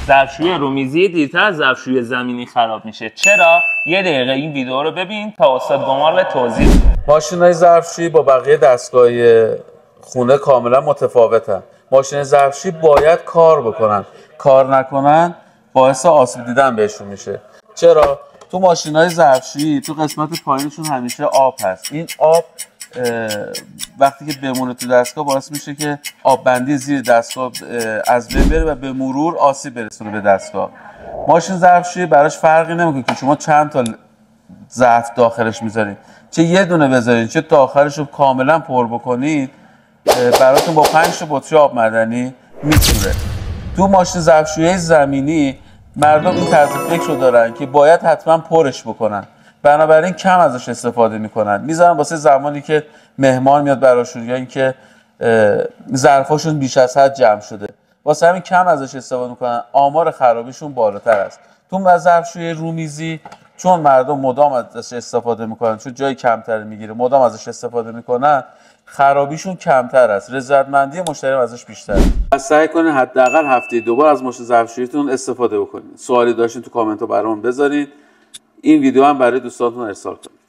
ظرفشویی رومیزی دیرتر از ظرفشویی زمینی خراب میشه. چرا؟ یه دقیقه این ویدیو رو ببین تا استاد گمار به توضیح بده. ماشین‌های ظرفشویی با بقیه دستگاه‌های خونه کاملا متفاوتن. ماشین ظرفشویی باید کار بکنن، کار نکنن باعث آسیب دیدن بهشون میشه. چرا؟ تو ماشین‌های ظرفشویی تو قسمت پایینشون همیشه آب هست. این آب وقتی که بمونه تو دستگاه باعث میشه که آب بندی زیر دستگاه از بین بره و به مرور آسیب برسونه به دستگاه. ماشین ظرفشویی براش فرقی نمیکنه که شما چند تا ظرف داخلش میذارید، چه یه دونه بذارید چه تا آخرش رو کاملا پر بکنید، براتون با 5 تا بطری آب معدنی میتونه. تو ماشین ظرفشویی زمینی مردم این طرز فکر رو دارن که باید حتما پرش بکنن، بنابراین کم ازش استفاده میکنن، میذارن واسه زمانی که مهمان میاد براشون یا اینکه ظرفاشون بیش از حد جمع شده، واسه همین کم ازش استفاده میکنن، آمار خرابیشون بالاتر است. تو ظرفشویی رومیزی چون مردم مدام ازش استفاده میکنن، چون جای کمتری میگیره مدام ازش استفاده میکنن، خرابیشون کمتر است، رضایتمندی مشتری ازش بیشتره. پس سعی کنین حداقل هفته 2 بار از ماشین ظرفشوییتون استفاده بکنید. سوالی داشتین تو کامنت ها برامون بذارید. این ویدیو هم برای دوستانتون ارسال کنید.